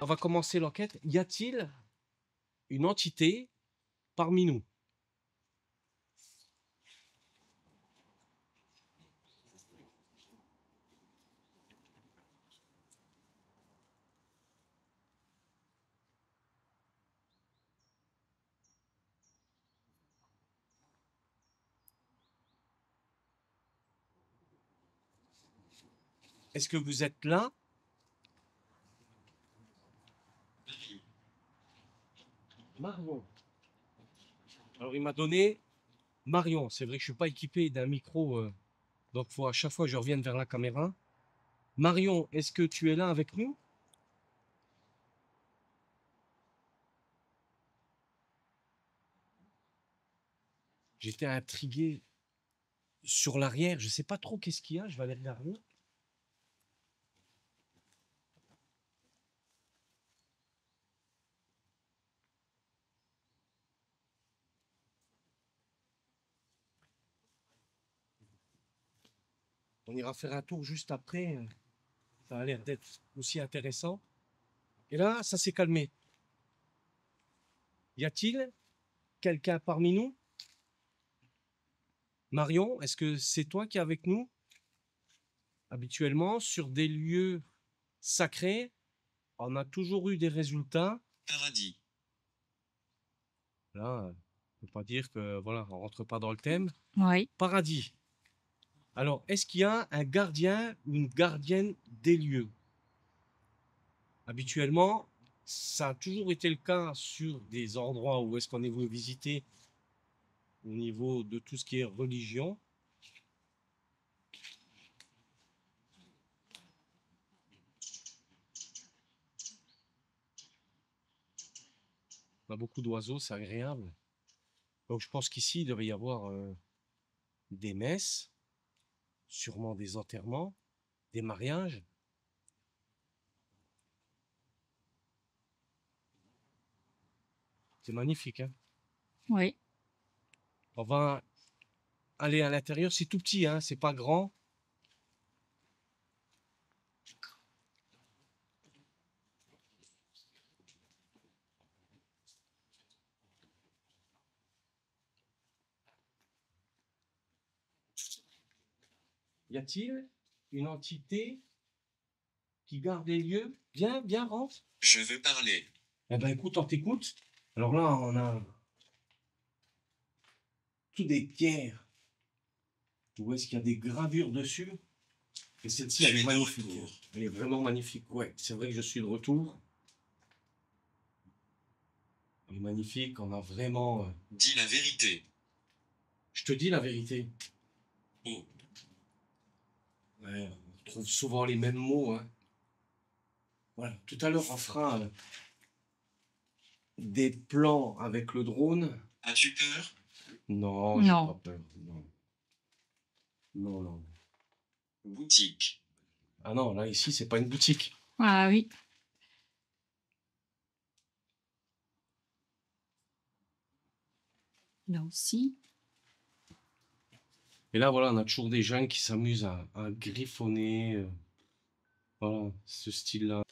On va commencer l'enquête. Y a-t-il une entité parmi nous? Est-ce que vous êtes là? Marion. Alors, il m'a donné Marion. C'est vrai que je suis pas équipé d'un micro, donc faut à chaque fois que je revienne vers la caméra. Marion, est-ce que tu es là avec nous? J'étais intrigué sur l'arrière. Je sais pas trop qu'est-ce qu'il y a. Je vais aller regarder. On ira faire un tour juste après. Ça a l'air d'être aussi intéressant. Et là, ça s'est calmé. Y a-t-il quelqu'un parmi nous? Marion, est-ce que c'est toi qui es avec nous? Habituellement, sur des lieux sacrés, on a toujours eu des résultats. Paradis. Là, on ne peut pas dire que voilà, on rentre pas dans le thème. Oui. Paradis. Alors, est-ce qu'il y a un gardien ou une gardienne des lieux? Habituellement, ça a toujours été le cas sur des endroits où est-ce qu'on est venu visiter au niveau de tout ce qui est religion. On a beaucoup d'oiseaux, c'est agréable. Donc je pense qu'ici, il devait y avoir des messes, sûrement des enterrements, des mariages. C'est magnifique, hein? Oui. On va aller à l'intérieur, c'est tout petit, hein, c'est pas grand. Y a-t-il une entité qui garde les lieux? Viens, rentre. Je veux parler. Eh ben écoute, on t'écoute. Alors là, on a tout des pierres. Où est-ce qu'il y a des gravures dessus? Et celle-ci, elle est magnifique. Elle est vraiment magnifique. Ouais, c'est vrai que je suis de retour. Elle est magnifique. On a vraiment. Dis la vérité. Je te dis la vérité. Oh. Ouais, on trouve souvent les mêmes mots, hein. Voilà. Tout à l'heure, on fera des plans avec le drone. As-tu peur? Non, j'ai pas Non. peur. Non, non, non. Boutique. Ah non, là, ici, c'est pas une boutique. Ah oui. Là aussi. Et là, voilà, on a toujours des jeunes qui s'amusent à griffonner. Voilà, ce style-là.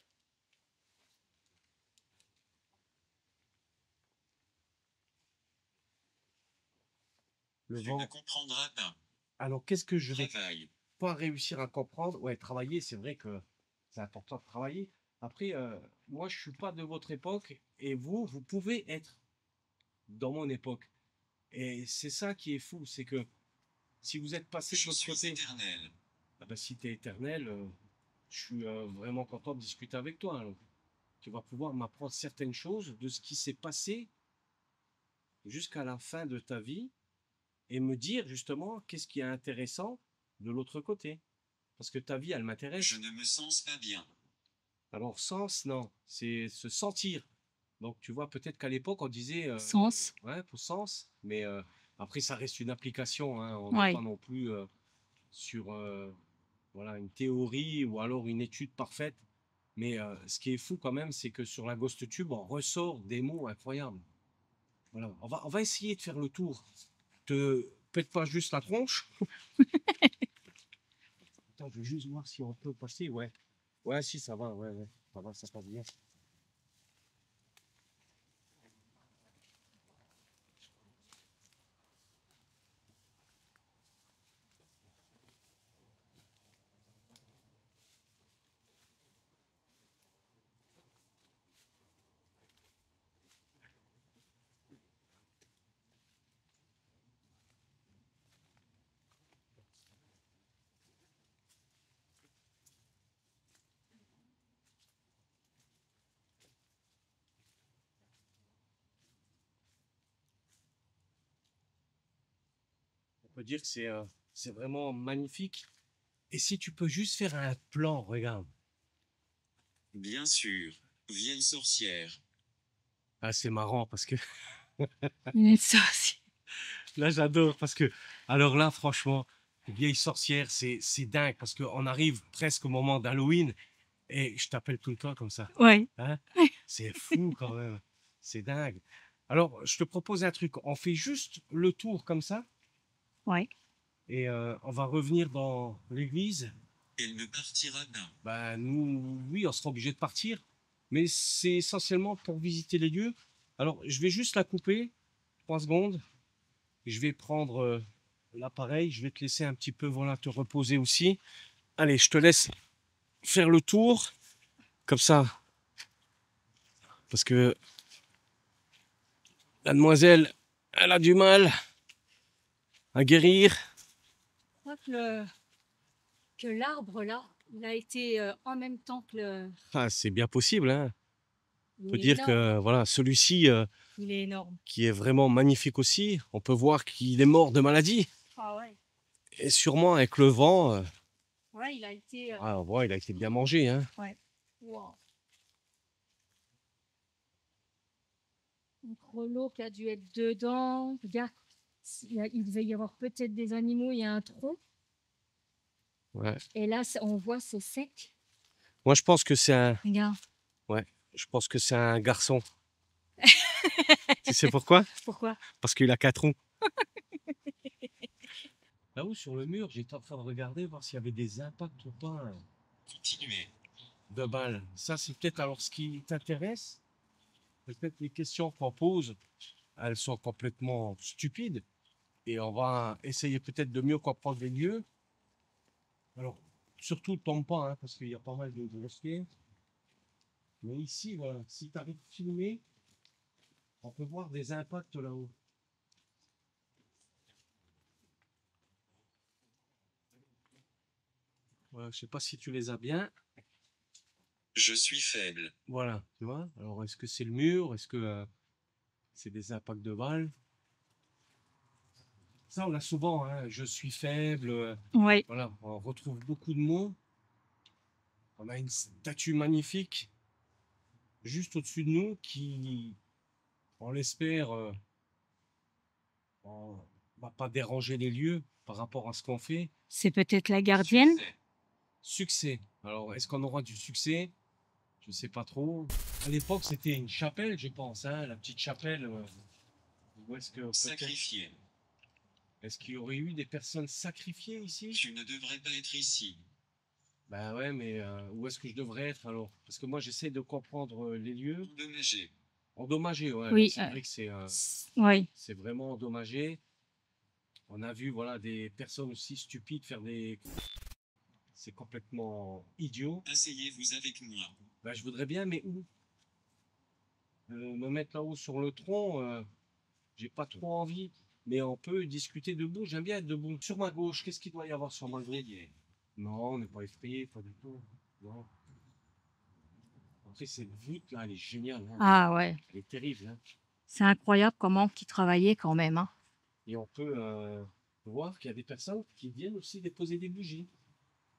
Le Tu vent. ne comprendras pas. Alors, qu'est-ce que je vais Travail. pas réussir à comprendre? Ouais, travailler, c'est vrai que c'est important de travailler. Après, moi, je suis pas de votre époque et vous pouvez être dans mon époque. Et c'est ça qui est fou, c'est que si vous êtes passé de Je l'autre suis côté, éternel. ah bah, si tu es éternel, je suis vraiment content de discuter avec toi. Alors. Tu vas pouvoir m'apprendre certaines choses de ce qui s'est passé jusqu'à la fin de ta vie et me dire justement qu'est-ce qui est intéressant de l'autre côté. Parce que ta vie, elle Je m'intéresse. ne me sens pas bien. Alors, sens, non, c'est se sentir. Donc, tu vois, peut-être qu'à l'époque, on disait Sens. ouais, pour sens, mais après, ça reste une application. Hein, on n'est pas Ouais. non plus sur voilà, une théorie ou alors une étude parfaite. Mais ce qui est fou quand même, c'est que sur la Ghost Tube, on ressort des mots incroyables. Voilà, on va essayer de faire le tour. Te pète pas juste la tronche. Attends, je vais juste voir si on peut passer. Ouais, ouais, si ça va, ouais, ouais, ça va, ça passe bien. On peut dire que c'est vraiment magnifique. Et si tu peux juste faire un plan, regarde. Bien sûr. Vieille sorcière. Ah, c'est marrant parce que Une ça aussi. là, j'adore parce que, alors là, franchement, vieille sorcière, c'est dingue parce qu'on arrive presque au moment d'Halloween et je t'appelle tout le temps comme ça. Ouais. Hein? C'est fou quand même. C'est dingue. Alors, je te propose un truc. On fait juste le tour comme ça Ouais. et on va revenir dans l'église. Elle ne partira pas. Ben, nous, oui, on sera obligé de partir, mais c'est essentiellement pour visiter les lieux. Alors, je vais juste la couper, 3 secondes. Je vais prendre l'appareil. Je vais te laisser un petit peu, voilà, te reposer aussi. Allez, je te laisse faire le tour, comme ça, parce que la demoiselle, elle a du mal à guérir. Je crois que l'arbre là, il a été en même temps que le. Ah, c'est bien possible, hein. On Il peut est dire énorme. que voilà, celui-ci, Il est énorme. qui est vraiment magnifique aussi, on peut voir qu'il est mort de maladie. Ah ouais. Et sûrement avec le vent, Ouais, il a été. ah, ouais, il a été bien mangé, hein. Ouais. Wow. Un grelot qui a dû être dedans. Regarde, il devait y avoir peut-être des animaux. Il y a un tronc. Ouais. Et là, on voit c'est sec. Moi, je pense que c'est un, Regarde. ouais, je pense que c'est un garçon. Tu sais pourquoi? Pourquoi? Parce qu'il a 4 roues. Là-haut, sur le mur, j'étais en train de regarder, voir s'il y avait des impacts ou pas Continuez. de balles. Ça, c'est peut-être alors ce qui t'intéresse. Peut-être les questions qu'on pose, elles sont complètement stupides. Et on va essayer peut-être de mieux comprendre les lieux. Alors, surtout, tombe pas, hein, parce qu'il y a pas mal de dossiers. Mais ici, voilà, si tu arrives à filmer, on peut voir des impacts là-haut. Voilà, je sais pas si tu les as bien. Je suis faible. Voilà, tu vois. Alors, est-ce que c'est le mur? Est-ce que c'est des impacts de balles? Ça, on l'a souvent, hein. Je suis faible. Ouais. Voilà, on retrouve beaucoup de mots. On a une statue magnifique juste au-dessus de nous on l'espère, on va pas déranger les lieux par rapport à ce qu'on fait. C'est peut-être la gardienne? Succès. Succès. Alors, est-ce qu'on aura du succès? Je sais pas trop. À l'époque, c'était une chapelle, je pense, hein, la petite chapelle. Où est-ce que peut-être- Sacrifié. est-ce qu'il y aurait eu des personnes sacrifiées ici? Tu ne devrais pas être ici. Ben ouais, mais où est-ce que je devrais être alors? Parce que moi, j'essaie de comprendre les lieux. Endommagé. Endommagé, ouais. Là, Oui, c'est vrai que oui. c'est vraiment endommagé. On a vu, voilà, des personnes aussi stupides faire des. C'est complètement idiot. Asseyez-vous avec moi. Ben, je voudrais bien, mais où? Me mettre là-haut sur le tronc, j'ai pas trop envie. Mais on peut discuter debout. J'aime bien être debout. Sur ma gauche, qu'est-ce qu'il doit y avoir sur ma gauche? Effrayé. Non, on n'est pas effrayé, pas du tout. Non. Après, cette voûte là, elle est géniale, hein. Ah ouais. Elle est terrible, hein. C'est incroyable comment qu'ils travaillaient quand même, hein. Et on peut voir qu'il y a des personnes qui viennent aussi déposer des bougies.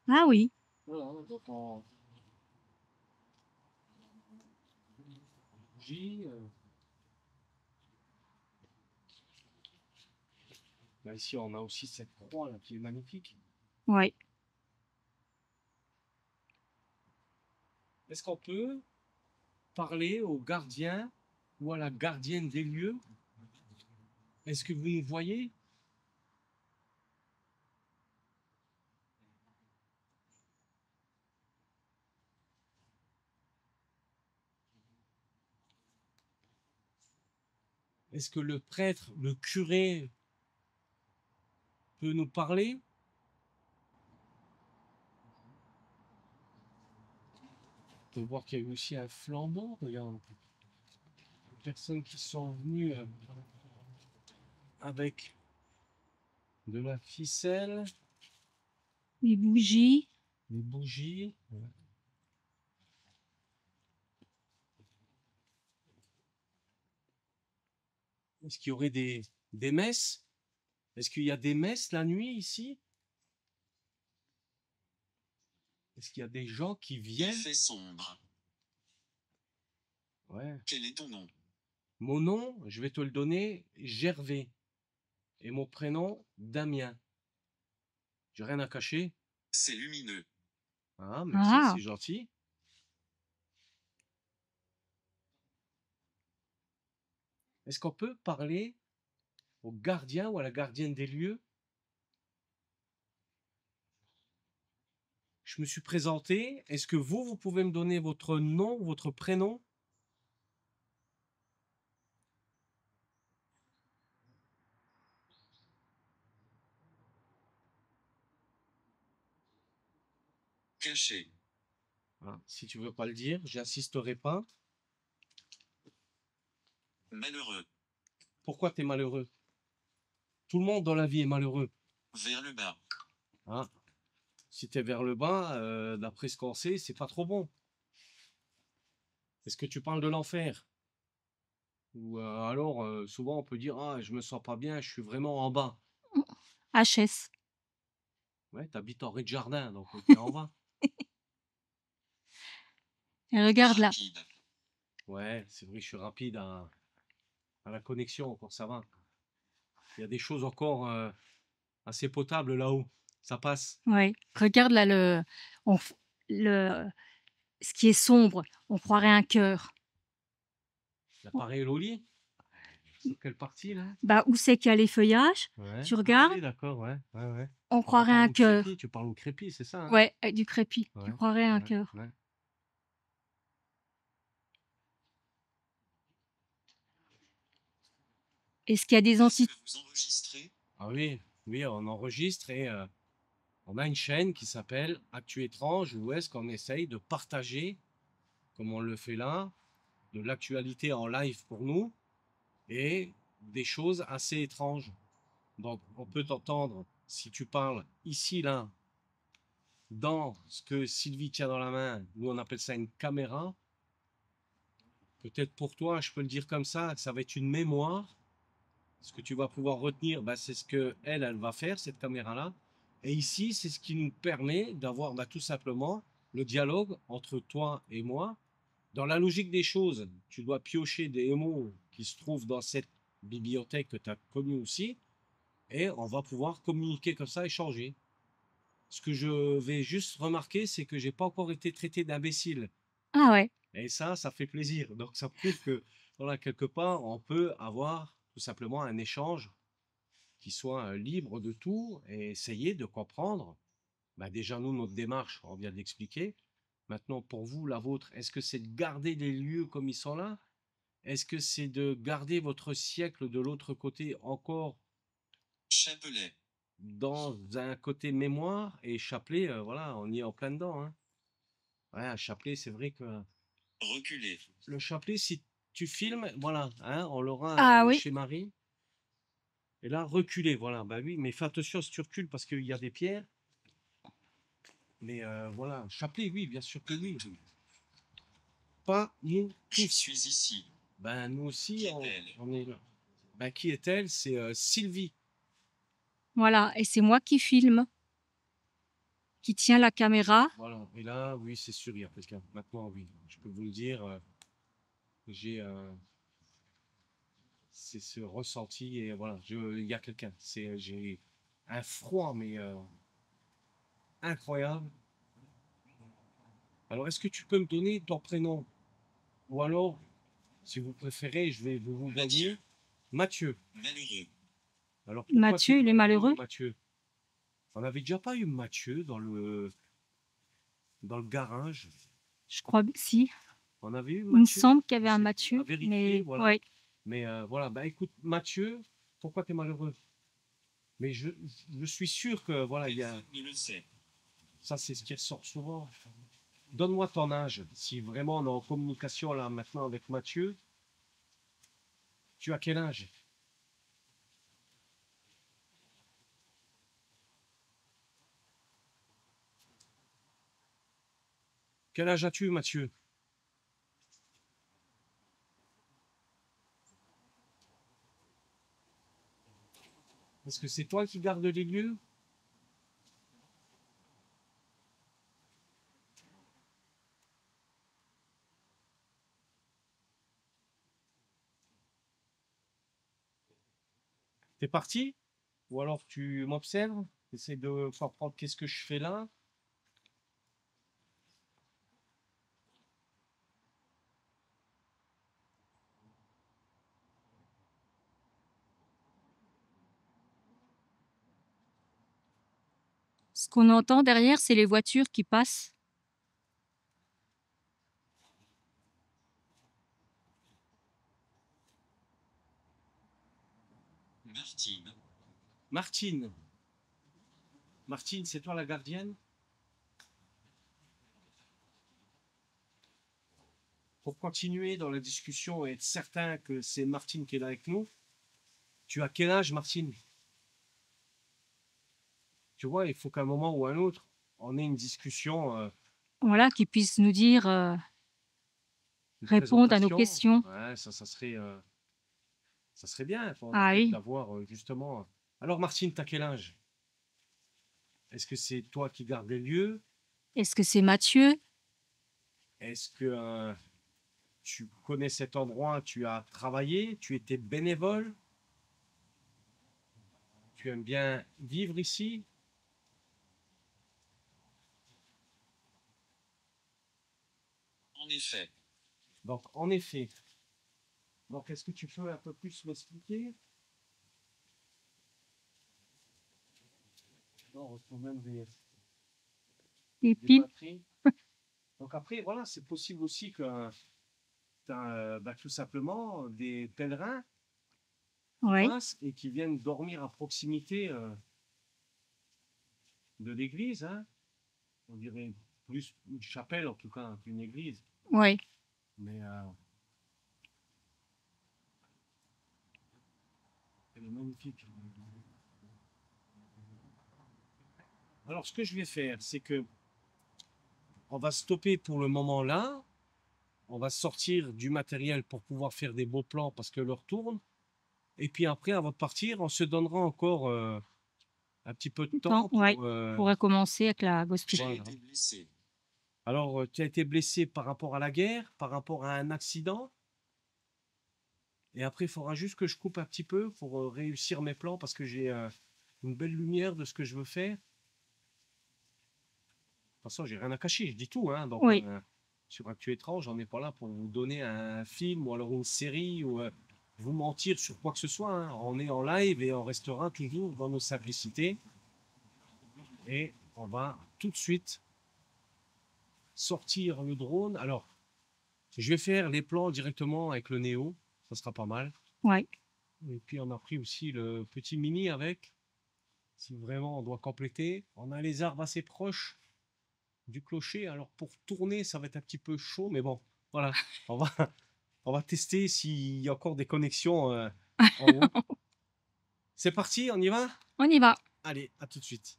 Ah oui. Voilà, donc bougies. Là, ici, on a aussi cette croix là qui est magnifique. Oui. Est-ce qu'on peut parler au gardien ou à la gardienne des lieux? Est-ce que vous nous voyez? Est-ce que le prêtre, le curé peut nous parler? On peut voir qu'il y a eu aussi un flambeau. Regarde. Des personnes qui sont venues avec de la ficelle, Les bougies. des bougies. Est-ce qu'il y aurait des messes? Est-ce qu'il y a des messes la nuit ici? Est-ce qu'il y a des gens qui Il viennent? fait sombre. Ouais. Quel est ton nom? Mon nom, je vais te le donner, Gervais. Et mon prénom, Damien. J'ai rien à cacher. C'est lumineux. Ah, merci, Ah. c'est gentil. Est-ce qu'on peut parler au gardien ou à la gardienne des lieux? Je me suis présenté. Est-ce que vous pouvez me donner votre nom, votre prénom? Caché. Ah, si tu veux pas le dire, j'insisterai pas. Malheureux. Pourquoi tu es malheureux? Tout le monde dans la vie est malheureux. Vers le bas. Hein? Si tu es vers le bas, d'après ce qu'on sait, c'est pas trop bon. Est-ce que tu parles de l'enfer? Ou alors, souvent on peut dire, ah, je me sens pas bien, je suis vraiment en bas. HS. Ouais, tu habites en rez-de-jardin, donc tu es en bas. Et regarde là. Rapide. Ouais, c'est vrai, je suis rapide à la connexion, encore ça va. Il y a des choses encore assez potables là-haut. Ça passe. Oui. Regarde là on f- le, ce qui est sombre. On croirait un cœur. L'appareil Loli? Sur quelle partie là? Bah, où c'est qu'il y a les feuillages? Ouais. Tu Ah regardes, oui, d'accord, ouais, ouais, ouais. on Par croirait rapport un au cœur. crépi, tu parles au crépi, c'est ça, hein? Ouais, avec du crépi. Tu Ouais, croirais un ouais, cœur. ouais. Est-ce qu'il y a des Est-ce entités? que vous enregistrez? Ah oui, oui, on enregistre et on a une chaîne qui s'appelle Actu Étrange où est-ce qu'on essaye de partager, comme on le fait là, de l'actualité en live pour nous et des choses assez étranges. Donc, on peut t'entendre si tu parles ici, là, dans ce que Sylvie tient dans la main. Nous, on appelle ça une caméra. Peut-être pour toi, je peux le dire comme ça va être une mémoire. Ce que tu vas pouvoir retenir, bah, c'est ce que elle va faire, cette caméra-là. Et ici, c'est ce qui nous permet d'avoir bah, tout simplement le dialogue entre toi et moi. Dans la logique des choses, tu dois piocher des mots qui se trouve dans cette bibliothèque que tu as connue aussi, et on va pouvoir communiquer comme ça, échanger. Ce que je vais juste remarquer, c'est que j'ai pas encore été traité d'imbécile. Ah ouais. Et ça fait plaisir. Donc ça prouve que, voilà, quelque part, on peut avoir tout simplement un échange qui soit libre de tout et essayer de comprendre. Bah, déjà, nous, notre démarche, on vient d'expliquer. Maintenant, pour vous, la vôtre, est-ce que c'est de garder les lieux comme ils sont là? Est-ce que c'est de garder votre siècle de l'autre côté encore Chapelet. dans un côté mémoire? Et chapelet, voilà, on y est en plein dedans, hein. Ouais, un chapelet, c'est vrai que Reculer. le chapelet, si tu filmes, voilà, hein, on l'aura Ah oui. chez Marie. Et là, reculer, voilà, bah oui, mais fais attention si tu recules parce qu'il y a des pierres. Mais voilà, chapelet, oui, bien sûr que oui. Pas nous Je tous. suis ici. Ben, nous aussi, Qui on, est-elle? on est là. Ben, qui est-elle? C'est Sylvie. Voilà. Et c'est moi qui filme, qui tient la caméra. Voilà. Et là, oui, c'est sûr, il y a quelqu'un. Maintenant, oui, je peux vous le dire, j'ai c'est ce ressenti et voilà, il y a quelqu'un. J'ai un froid, mais incroyable. Alors, est-ce que tu peux me donner ton prénom? Ou alors, si vous préférez, je vais vous dire Mathieu. Malheureux. Alors, pourquoi tu Mathieu, il est es malheureux. Mathieu? On n'avait déjà pas eu Mathieu dans le garage. Je crois que si. On avait eu Il me Mathieu. semble qu'il y avait Je un sais plus, à Mathieu, vérifier, mais voilà. ouais. Mais voilà, bah écoute, Mathieu, pourquoi tu es malheureux? Mais je suis sûr que voilà, il y a. Personne ne le sait. Ça, c'est ce qui ressort souvent. Donne-moi ton âge. Si vraiment on est en communication là maintenant avec Mathieu, tu as quel âge? Quel âge as-tu, Mathieu? Est-ce que c'est toi qui gardes les lieux? T'es parti? Ou alors tu m'observes? Essaie de comprendre qu'est-ce que je fais là. Ce qu'on entend derrière, c'est les voitures qui passent. Martine. Martine. Martine, c'est toi la gardienne? Pour continuer dans la discussion et être certain que c'est Martine qui est là avec nous, tu as quel âge, Martine? Tu vois, il faut qu'à un moment ou à un autre, on ait une discussion, Voilà, qui puissent nous dire, une répondre à nos présentation. questions. Ouais, ça serait bien. Enfin, Ah oui. d'avoir justement. Alors, Martine, tu as quel âge? Est-ce que c'est toi qui gardes les lieux? Est-ce que c'est Mathieu? Est-ce que tu connais cet endroit? Tu as travaillé? Tu étais bénévole? Tu aimes bien vivre ici? En effet. Donc, en effet. Donc, est-ce que tu peux un peu plus m'expliquer? Non, on retrouve même Des des piles? batteries. Donc après, voilà, c'est possible aussi que tu as bah, tout simplement des pèlerins qui Ouais. passent et qui viennent dormir à proximité de l'église, hein. On dirait plus une chapelle en tout cas qu'une église. Ouais. Mais elle est magnifique. Alors ce que je vais faire, c'est que on va stopper pour le moment là. On va sortir du matériel pour pouvoir faire des beaux plans parce que l'heure tourne. Et puis après, avant de partir, on se donnera encore un petit peu de Temps, temps ouais. pour. On pourrait commencer avec la gospel. J'ai Voilà. été blessé. Alors, tu as été blessé par rapport à la guerre, par rapport à un accident? Et après, il faudra juste que je coupe un petit peu pour réussir mes plans parce que j'ai une belle lumière de ce que je veux faire. De toute façon, j'ai rien à cacher, je dis tout, hein. Donc, Oui. sur Actu Étrange, j'en ai pas là pour vous donner un film ou alors une série ou vous mentir sur quoi que ce soit, hein. On est en live et on restera toujours dans nos simplicités. Et on va tout de suite sortir le drone. Alors, je vais faire les plans directement avec le Néo, ça sera pas mal. Ouais. Et puis on a pris aussi le petit Mini avec, si vraiment on doit compléter. On a les arbres assez proches du clocher, alors pour tourner ça va être un petit peu chaud, mais bon, voilà, on va, on va tester s'il y a encore des connexions en haut. C'est parti, on y va? On y va. Allez, à tout de suite.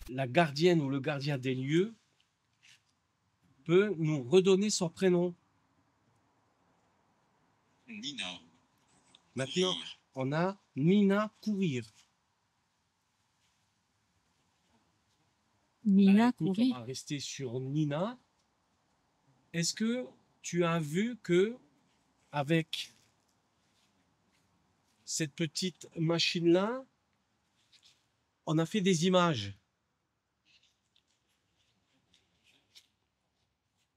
La gardienne ou le gardien des lieux peut nous redonner son prénom. Nina. Maintenant, Courir. on a Nina Courir. Nina Écoute, on courir. va rester sur Nina. Est-ce que tu as vu que avec cette petite machine-là, on a fait des images?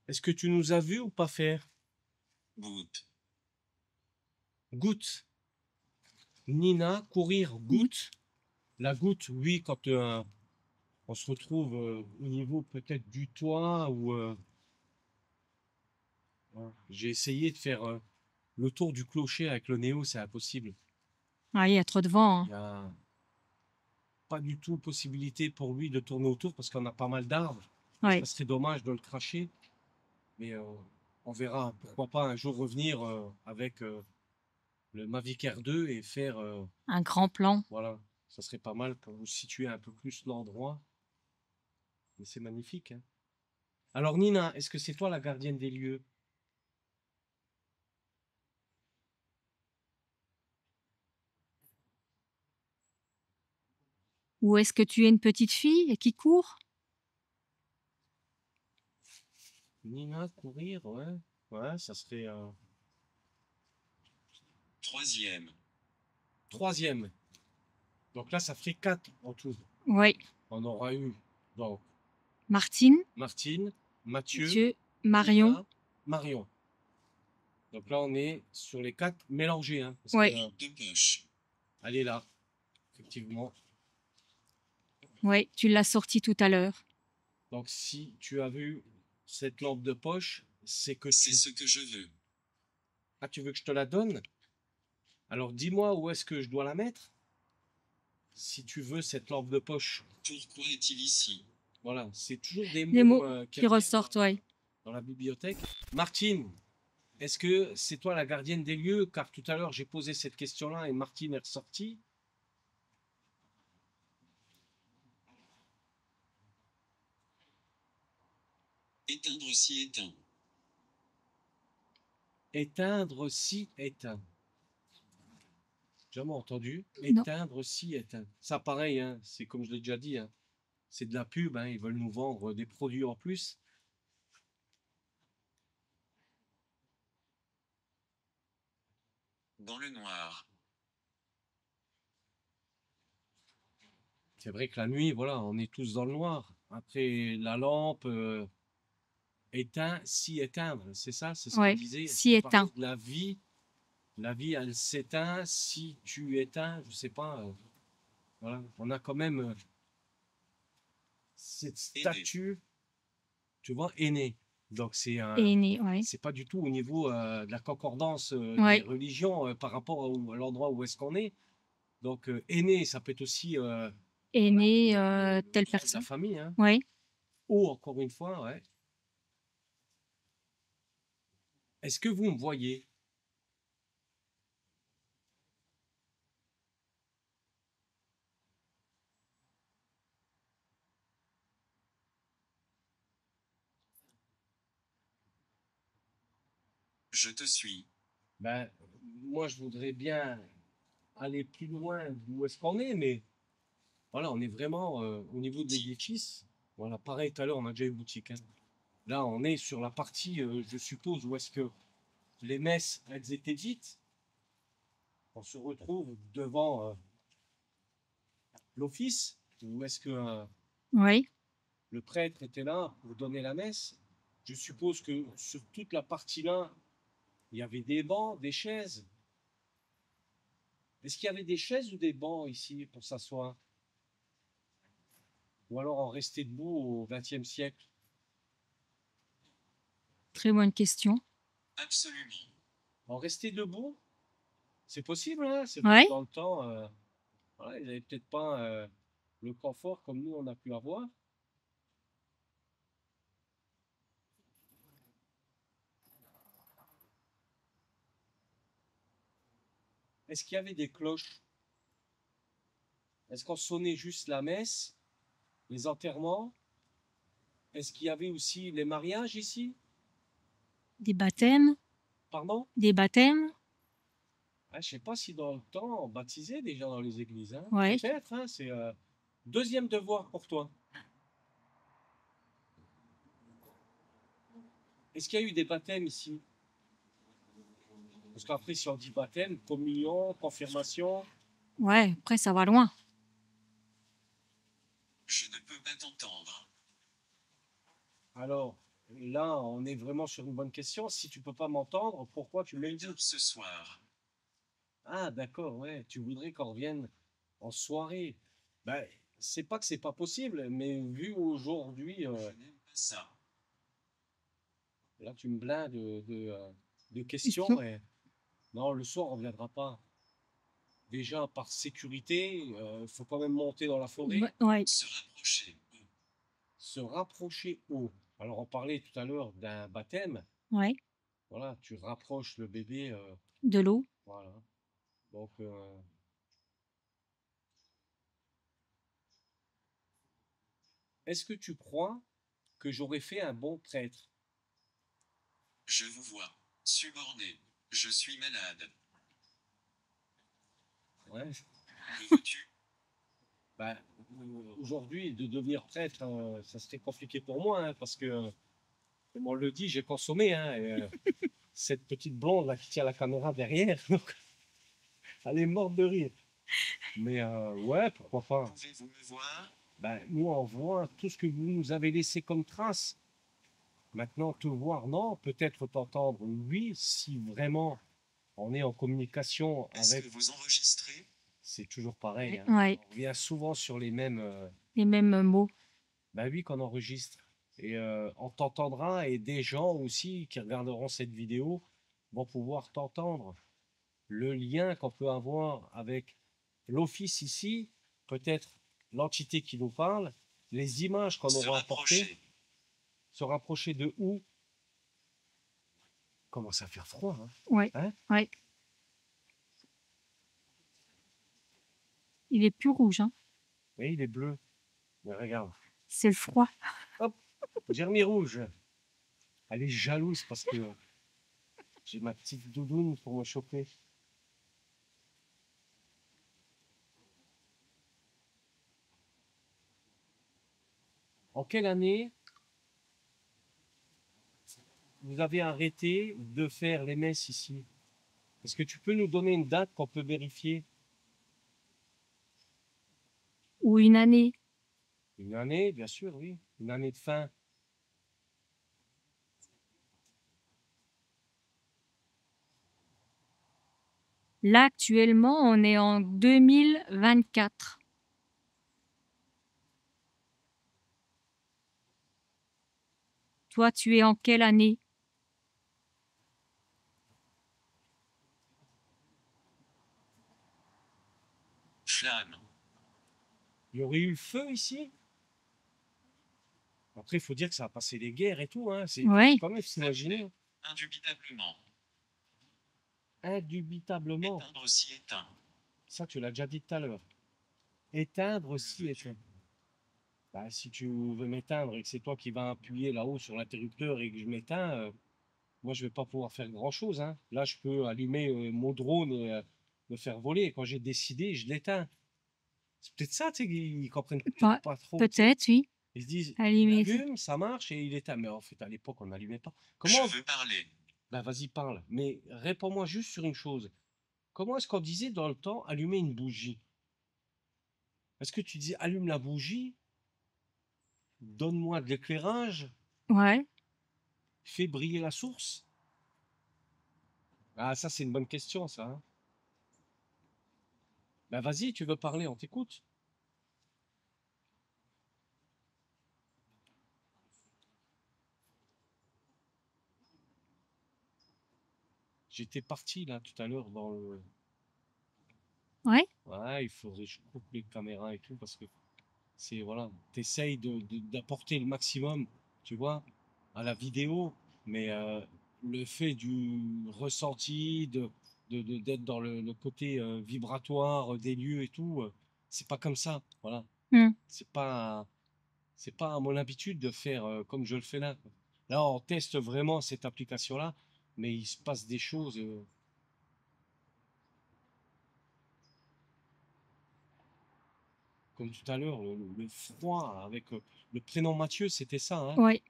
Est-ce que tu nous as vu ou pas faire? Goutte. Goutte. Nina, courir, goutte. La goutte, oui, quand on se retrouve au niveau peut-être du toit ou voilà. J'ai essayé de faire le tour du clocher avec le Néo, c'est impossible. Ah, il y a trop de vent, Il hein. n'y a pas du tout possibilité pour lui de tourner autour parce qu'on a pas mal d'arbres. Ouais. Ça serait dommage de le cracher. Mais on verra. Pourquoi pas un jour revenir avec le Mavic Air 2 et faire. Un grand plan. Voilà, ça serait pas mal pour vous situer un peu plus l'endroit. Mais c'est magnifique, hein. Alors Nina, est-ce que c'est toi la gardienne des lieux? Ou est-ce que tu es une petite fille qui court? Nina, courir, ouais. Ouais, ça serait Troisième. troisième. Donc là, ça ferait 4 en tout. Oui. On aura eu donc Martine, Martine, Mathieu, Mathieu, Marion. Nina, Marion. Donc là, on est sur les 4 mélangés, hein, parce Ouais. que, De poche. elle est là, effectivement. Oui, tu l'as sorti tout à l'heure. Donc si tu as vu cette lampe de poche, c'est que C'est ce que je veux. Ah, tu veux que je te la donne? Alors dis-moi où est-ce que je dois la mettre? Si tu veux cette lampe de poche. Pourquoi est-il ici? Voilà, c'est toujours des Des mots mots qui qui reviennent ressortent, oui. dans la bibliothèque. Martine, est-ce que c'est toi la gardienne des lieux? Car tout à l'heure, j'ai posé cette question-là et Martine est ressortie. Éteindre si éteint. Éteindre si éteint. Jamais entendu. Non. Éteindre si éteint. Ça, pareil, hein, c'est comme je l'ai déjà dit, hein, c'est de la pub, hein, ils veulent nous vendre des produits en plus. Dans le noir. C'est vrai que la nuit, voilà, on est tous dans le noir. Après la lampe, éteint, si éteindre, c'est ça? C'est ce Ouais, qu'il disait? si Il parlait éteint. de la vie, elle s'éteint si tu éteins, je sais pas. Voilà. On a quand même cette statue, tu vois, aînée. Donc Et né, ouais. c'est pas du tout au niveau de la concordance des Ouais. religions par rapport à l'endroit où est-ce qu'on est. Donc aîné, ça peut être aussi Et né, telle de la personne. famille, hein. Ouais. Ou encore une fois, ouais. Est-ce que vous me voyez? Je te suis. Ben, moi, je voudrais bien aller plus loin d'où est-ce qu'on est, mais voilà, on est vraiment au niveau de l'édifice. Voilà, pareil, tout à l'heure, on a déjà eu boutique, hein. Là, on est sur la partie, je suppose, où est-ce que les messes, elles étaient dites. On se retrouve devant l'office, où est-ce que Ouais. le prêtre était là pour donner la messe. Je suppose que sur toute la partie là, il y avait des bancs, des chaises. Est-ce qu'il y avait des chaises ou des bancs ici pour s'asseoir? Ou alors on restait debout au XXe siècle? Très bonne question. Absolument. On restait debout? C'est possible, hein? C'est Ouais. peut-être dans le temps, voilà, ils n'avaient peut-être pas le confort comme nous on a pu avoir. Est-ce qu'il y avait des cloches? Est-ce qu'on sonnait juste la messe, les enterrements? Est-ce qu'il y avait aussi les mariages ici? Des baptêmes. Pardon? Des baptêmes. Ah, je sais pas si dans le temps on baptisait des gens dans les églises, hein. Ouais. Peut-être, hein, c'est deuxième devoir pour toi. Est-ce qu'il y a eu des baptêmes ici? Parce qu'après, si on dit baptême, communion, confirmation, Ouais, après, ça va loin. Je ne peux pas t'entendre. alors là, on est vraiment sur une bonne question. Si tu peux pas m'entendre, pourquoi tu me le dis? Ce soir. Ah, d'accord, ouais, tu voudrais qu'on revienne en soirée. Ben, c'est pas que c'est pas possible, mais vu aujourd'hui, Je n'aime pas ça. là, tu me blindes de questions Question. et non, le soir, on reviendra pas. Déjà, par sécurité, il faut quand même monter dans la forêt, Ouais. Se rapprocher. se rapprocher haut. Alors, on parlait tout à l'heure d'un baptême. Ouais. Voilà, tu rapproches le bébé, De l'eau. voilà. Donc, est-ce que tu crois que j'aurais fait un bon prêtre? Je vous vois. Suborné. Je suis malade. Ouais. Que veux-tu? Ben, aujourd'hui, de devenir prêtre, ça serait compliqué pour moi, hein, parce que, comme on le dit, j'ai consommé, hein, et, cette petite blonde là qui tient la caméra derrière, donc, elle est morte de rire. Mais ouais, pourquoi pas. Pouvez-vous me voir? Ben, nous, on voit tout ce que vous nous avez laissé comme trace. Maintenant, te voir, non. Peut-être t'entendre, oui, si vraiment on est en communication Est-ce avec. que vous enregistrez? C'est toujours pareil, hein. Ouais. On revient souvent sur les mêmes. Les mêmes mots. Ben oui, qu'on enregistre. Et on t'entendra et des gens aussi qui regarderont cette vidéo vont pouvoir t'entendre. Le lien qu'on peut avoir avec l'office ici, peut-être l'entité qui nous parle, les images qu'on Se aura apportées, rapprocher. se rapprocher de où? Commence à faire froid, hein? Ouais. Hein? Ouais. Il est plus rouge, hein. Oui, il est bleu. Mais regarde. C'est le froid. Hop, Jeremy rouge. Elle est jalouse parce que j'ai ma petite doudoune pour me choper. En quelle année vous avez arrêté de faire les messes ici? Est-ce que tu peux nous donner une date qu'on peut vérifier? Ou une année. Une année, bien sûr, oui. Une année de fin. Là, actuellement, on est en 2024. Toi, tu es en quelle année? Flamme. Il y aurait eu le feu ici? Après, il faut dire que ça a passé les guerres et tout, hein. C'est Oui, quand même s'imaginer. Indubitablement. Indubitablement. Éteindre aussi éteint. Ça, tu l'as déjà dit tout à l'heure. Éteindre aussi éteindre. Bah, si tu veux m'éteindre et que c'est toi qui vas appuyer là-haut sur l'interrupteur et que je m'éteins, moi, je vais pas pouvoir faire grand-chose, hein. Là, je peux allumer mon drone et le faire voler. Quand j'ai décidé, je l'éteins. C'est peut-être ça, tu sais, qu'ils comprennent peut-être ouais, pas trop, tu sais. peut-être, oui. Ils se disent, il Allumer. allume, ça marche et il éteint. Mais en fait, à l'époque, on n'allumait pas. Je Comment? veux parler. Ben, vas-y, parle. Mais réponds-moi juste sur une chose. Comment est-ce qu'on disait dans le temps allumer une bougie? Est-ce que tu dis allume la bougie, donne-moi de l'éclairage, Ouais. fais briller la source? Ah, ça, c'est une bonne question, ça, hein. Ben, vas-y, tu veux parler, on t'écoute. J'étais parti là tout à l'heure dans le. Ouais. Ouais, il faudrait que je coupe les caméras et tout parce que c'est voilà, t'essayes d'apporter le maximum, tu vois, à la vidéo, mais le fait du ressenti, d'être dans le côté vibratoire des lieux et tout, c'est pas comme ça, voilà. Hmm. C'est pas, c'est pas à mon habitude de faire comme je le fais là, quoi. Là, on teste vraiment cette application-là, mais il se passe des choses. Comme tout à l'heure, le froid avec le prénom Mathieu, c'était ça, hein? Ouais.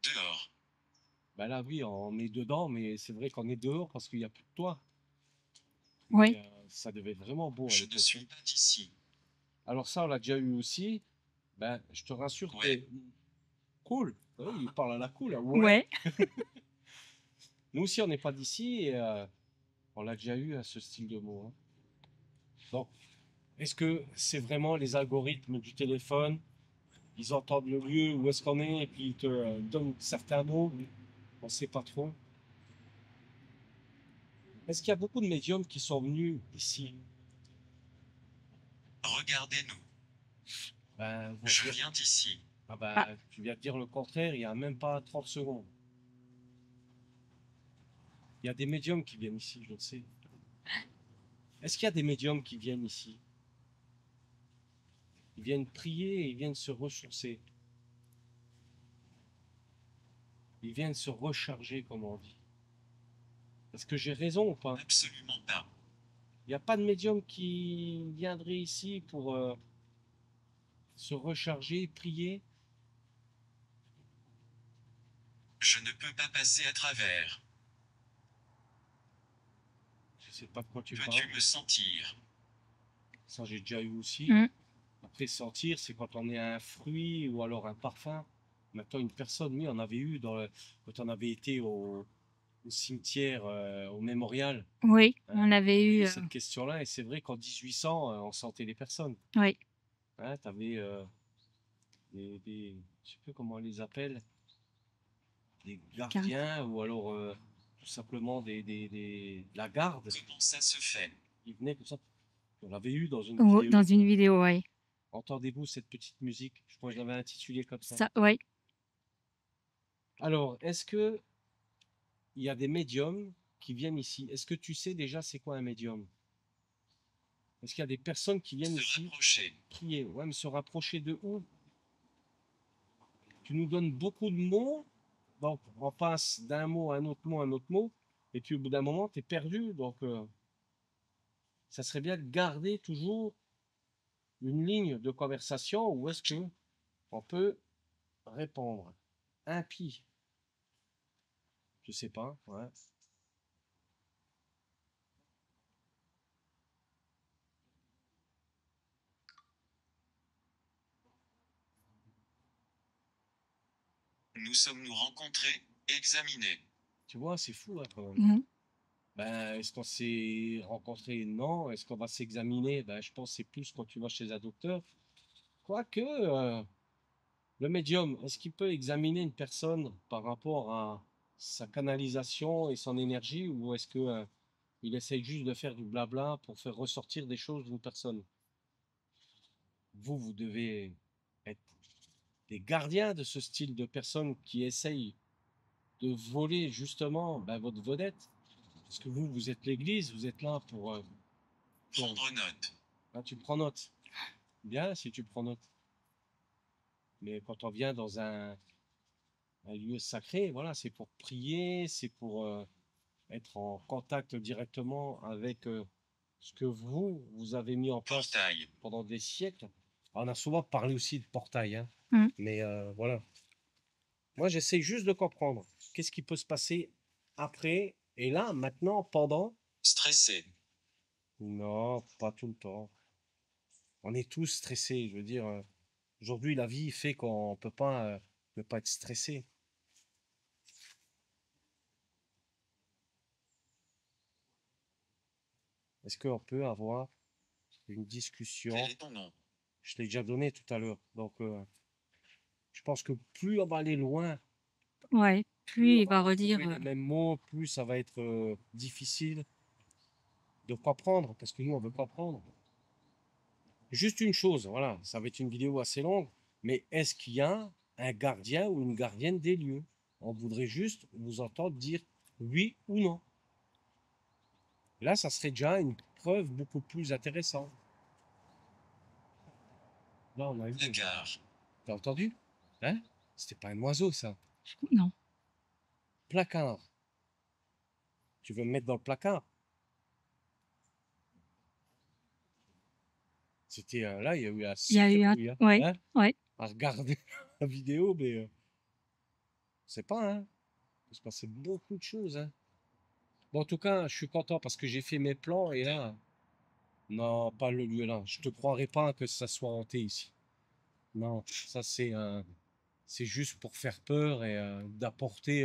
Dehors. Bah là, oui, on est dedans, mais c'est vrai qu'on est dehors parce qu'il n'y a plus de toit. Mais Ouais. ça devait être vraiment beau à Je ne l'époque, hein. suis pas d'ici. Alors ça, on l'a déjà eu aussi. Ben, je te rassure, Ouais. cool. Ouais, il parle à la cool, hein. Ouais. Ouais. Nous aussi, on n'est pas d'ici et on l'a déjà eu à ce style de mot, hein. Donc, est-ce que c'est vraiment les algorithmes du téléphone? Ils entendent le lieu où est-ce qu'on est et puis ils te donnent certains mots. On ne sait pas trop. Est-ce qu'il y a beaucoup de médiums qui sont venus ici? Regardez-nous. Ben, Je viens d'ici. ah Ah, ben, tu viens de dire le contraire il n'y a même pas 30 secondes. Il y a des médiums qui viennent ici, je le sais. Est-ce qu'il y a des médiums qui viennent ici? Ils viennent prier et ils viennent se ressourcer. Ils viennent se recharger, comme on dit. Est-ce que j'ai raison ou pas? Absolument pas. Il n'y a pas de médium qui viendrait ici pour se recharger, prier? Je ne peux pas passer à travers. Je sais pas de quoi tu parles. Peux-tu me sentir? Ça, j'ai déjà eu aussi. hmm. Après, sentir, c'est quand on est un fruit ou alors un parfum. Maintenant, une personne, oui, on avait eu quand on avait été au cimetière, au mémorial. Oui, Hein, on avait on a eu. eu cette question-là, et c'est vrai qu'en 1800, on sentait les personnes. Oui. Hein, tu avais je sais plus comment on les appelle, des Car- gardiens ou alors tout simplement la garde. Comment ça se fait? Ils venaient comme ça. On l'avait eu dans une Oh, vidéo. dans une vidéo, oui. Entendez-vous cette petite musique? Je crois que je l'avais intitulée comme ça. Ça, oui. Alors, est-ce que il y a des médiums qui viennent ici? Est-ce que tu sais déjà c'est quoi un médium? Est-ce qu'il y a des personnes qui viennent Se ici rapprocher. prier? Ouais, mais se rapprocher de où? Tu nous donnes beaucoup de mots, donc on passe d'un mot à un autre mot à un autre mot, et puis au bout d'un moment, tu es perdu. Donc, ça serait bien de garder toujours une ligne de conversation où est-ce que on peut répondre. Impie, je sais pas, ouais. Nous sommes-nous rencontrés, examinés. Tu vois, c'est fou, hein, quand même. Mhm. Ben, est-ce qu'on s'est rencontrés? Non. Est-ce qu'on va s'examiner? Ben, je pense que c'est plus quand tu vas chez un docteur. Quoique, le médium, est-ce qu'il peut examiner une personne par rapport à sa canalisation et son énergie, ou est-ce que, il essaye juste de faire du blabla pour faire ressortir des choses d'une personne? Vous devez être des gardiens de ce style de personnes qui essayent de voler justement ben, votre vedette. Parce que vous êtes l'église, vous êtes là pour... Prendre note. Ah, tu prends note. Bien si tu prends note. Mais quand on vient dans un lieu sacré, voilà, c'est pour prier, c'est pour être en contact directement avec ce que vous avez mis en place Portail. pendant des siècles. On a souvent parlé aussi de portail, hein. Mm. Mais voilà. Moi, j'essaie juste de comprendre qu'est-ce qui peut se passer après et là, maintenant, pendant. Stressé. Non, pas tout le temps. On est tous stressés. Je veux dire, aujourd'hui, la vie fait qu'on peut pas être stressé. Est-ce qu'on peut avoir une discussion? Quel est ton nom? Je l'ai déjà donné tout à l'heure. Donc, je pense que plus on va aller loin, Ouais, plus plus on il va va redire. retrouver les mêmes mots, plus ça va être difficile de comprendre, parce que nous, on veut comprendre. Juste une chose, voilà, ça va être une vidéo assez longue, mais est-ce qu'il y a un gardien ou une gardienne des lieux? On voudrait juste vous entendre dire oui ou non. Là, ça serait déjà une preuve beaucoup plus intéressante. Là, on a eu. La gare. T'as entendu? Hein? C'était pas un oiseau, ça. Non. Placard. Tu veux me mettre dans le placard? C'était là, il y a eu un Il y a sacré eu un. bruit, hein? Ouais, Hein? ouais. À regarder la vidéo, mais c'est pas, hein? Il peut se passer beaucoup de choses, hein. Bon, en tout cas, je suis content parce que j'ai fait mes plans et là, non, pas le lieu là. Je te croirais pas que ça soit hanté ici. Non, ça c'est juste pour faire peur et d'apporter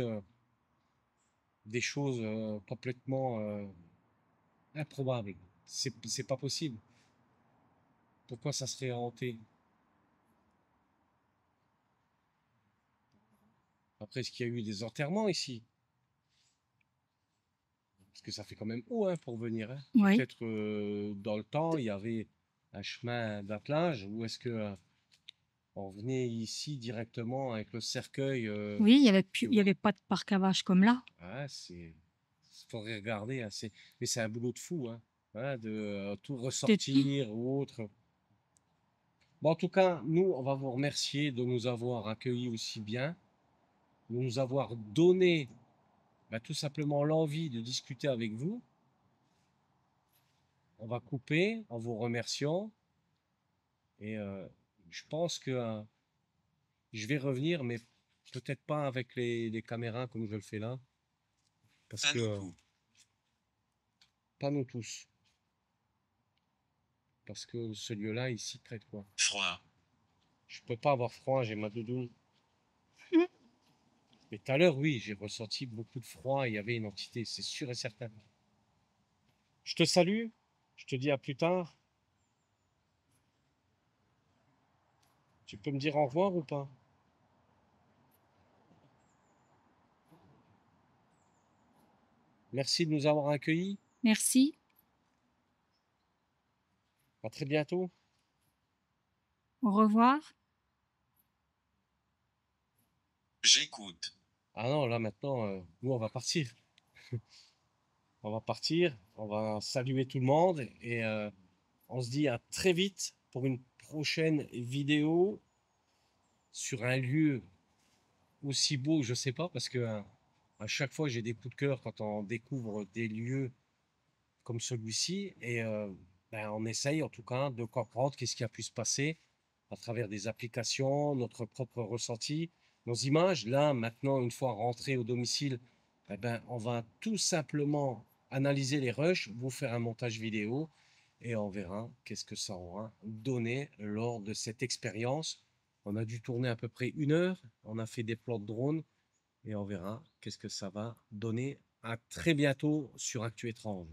des choses complètement improbables. C'est pas possible. Pourquoi ça serait hanté? Après, est-ce qu'il y a eu des enterrements ici? Parce que ça fait quand même haut hein, pour venir, hein. Ouais. Peut-être dans le temps, il y avait un chemin d'attelage, ou est-ce que on venait ici directement avec le cercueil? Oui, Tu il y vois? avait pas de parc à vaches comme là. Ah, faudrait regarder, hein, mais c'est un boulot de fou, hein, de tout De tout. ressortir ou autre. Bon, en tout cas, nous, on va vous remercier de nous avoir accueillis aussi bien, de nous avoir donné bah, tout simplement l'envie de discuter avec vous. On va couper en vous remerciant et je pense que je vais revenir, mais peut-être pas avec les caméras comme je le fais là, parce Pas que nous. pas nous tous, parce que ce lieu-là ici traite quoi. Froid. Je peux pas avoir froid, j'ai ma doudoune. Mm. Mais tout à l'heure, oui, j'ai ressenti beaucoup de froid, il y avait une entité, c'est sûr et certain. Je te salue, je te dis à plus tard. Tu peux me dire au revoir ou pas? Merci de nous avoir accueillis. Merci. À très bientôt. Au revoir. J'écoute. Ah non, là maintenant, nous on va partir. On va partir, on va saluer tout le monde et on se dit à très vite pour une prochaine vidéo sur un lieu aussi beau, je sais pas, parce que à chaque fois j'ai des coups de cœur quand on découvre des lieux comme celui-ci et ben, on essaye en tout cas de comprendre qu'est-ce qui a pu se passer à travers des applications, notre propre ressenti, nos images. Là, maintenant, une fois rentré au domicile, eh ben, on va tout simplement analyser les rushs, vous faire un montage vidéo et on verra qu'est-ce que ça aura donné lors de cette expérience. On a dû tourner à peu près 1 heure, on a fait des plans de drone et on verra qu'est-ce que ça va donner À très bientôt sur Actu Étrange.